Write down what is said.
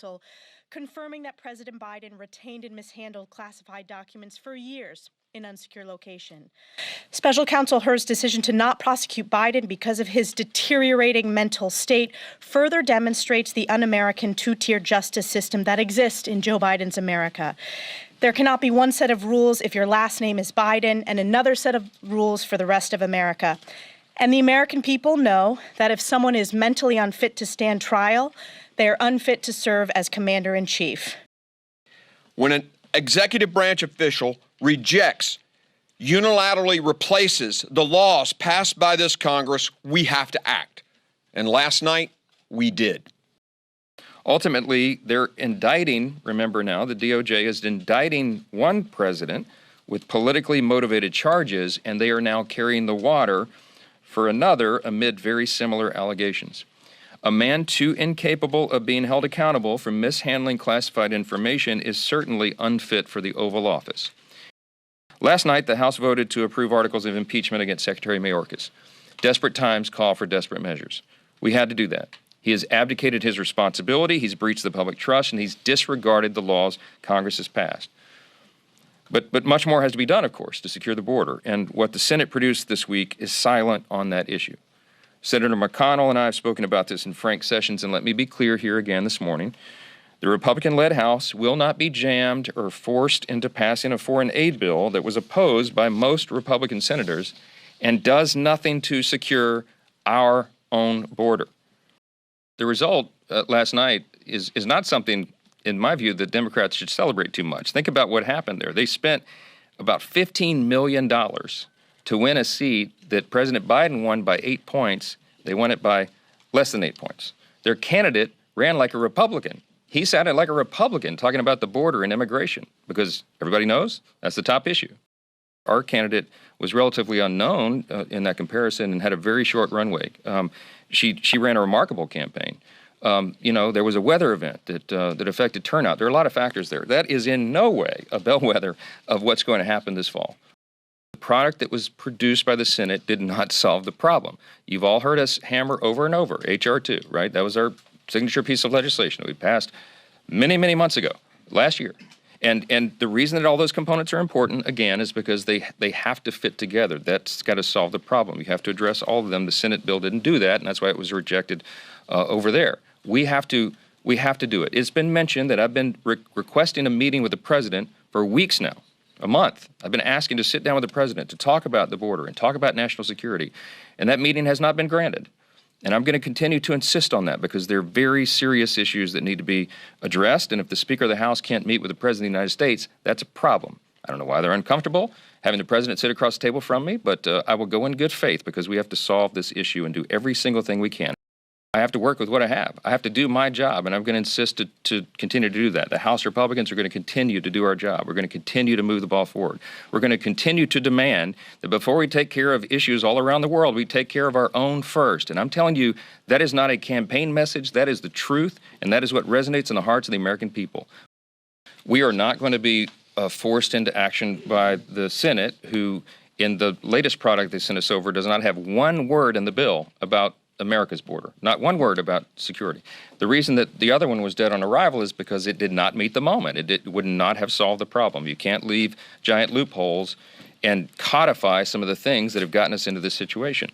counsel, confirming that President Biden retained and mishandled classified documents for years in unsecure location. Special Counsel Hur's decision to not prosecute Biden because of his deteriorating mental state further demonstrates the un-American two-tier justice system that exists in Joe Biden's America. There cannot be one set of rules if your last name is Biden and another set of rules for the rest of America. And the American people know that if someone is mentally unfit to stand trial, they are unfit to serve as commander-in-chief. When an executive branch official rejects, unilaterally replaces the laws passed by this Congress, we have to act. And last night, we did. Ultimately, they're indicting, remember now, the DOJ is indicting one president with politically motivated charges, and they are now carrying the water for another amid very similar allegations. A man too incapable of being held accountable for mishandling classified information is certainly unfit for the Oval Office. Last night, the House voted to approve articles of impeachment against Secretary Mayorkas. Desperate times call for desperate measures. We had to do that. He has abdicated his responsibility, he's breached the public trust, and he's disregarded the laws Congress has passed. But much more has to be done, of course, to secure the border. And what the Senate produced this week is silent on that issue. Senator McConnell and I have spoken about this in frank sessions, and let me be clear here again this morning. The Republican-led House will not be jammed or forced into passing a foreign aid bill that was opposed by most Republican senators and does nothing to secure our own border. The result last night is not something, in my view, that Democrats should celebrate too much. Think about what happened there. They spent about $15 million to win a seat that President Biden won by 8 points. They won it by less than 8 points. Their candidate ran like a Republican. He sounded like a Republican talking about the border and immigration because everybody knows that's the top issue. Our candidate was relatively unknown in that comparison and had a very short runway. She ran a remarkable campaign. There was a weather event that affected turnout. There are a lot of factors there. That is in no way a bellwether of what's going to happen this fall. The product that was produced by the Senate did not solve the problem. You've all heard us hammer over and over, H.R. 2, right? That was our signature piece of legislation that we passed many, many months ago, last year. And the reason that all those components are important, again, is because they have to fit together. That's got to solve the problem. You have to address all of them. The Senate bill didn't do that, and that's why it was rejected over there. We have to do it. It's been mentioned that I've been requesting a meeting with the president for weeks now, a month. I've been asking to sit down with the president to talk about the border and talk about national security, and that meeting has not been granted. And I'm going to continue to insist on that because they're very serious issues that need to be addressed. And if the Speaker of the House can't meet with the President of the United States, that's a problem. I don't know why they're uncomfortable having the President sit across the table from me, but I will go in good faith because we have to solve this issue and do every single thing we can. I have to work with what I have. I have to do my job, and I'm going to insist to continue to do that. The House Republicans are going to continue to do our job. We're going to continue to move the ball forward. We're going to continue to demand that before we take care of issues all around the world, we take care of our own first. And I'm telling you, that is not a campaign message. That is the truth, and that is what resonates in the hearts of the American people. We are not going to be forced into action by the Senate, who, in the latest product they sent us over, does not have one word in the bill about America's border. Not one word about security. The reason that the other one was dead on arrival is because it did not meet the moment. It would not have solved the problem. You can't leave giant loopholes and codify some of the things that have gotten us into this situation.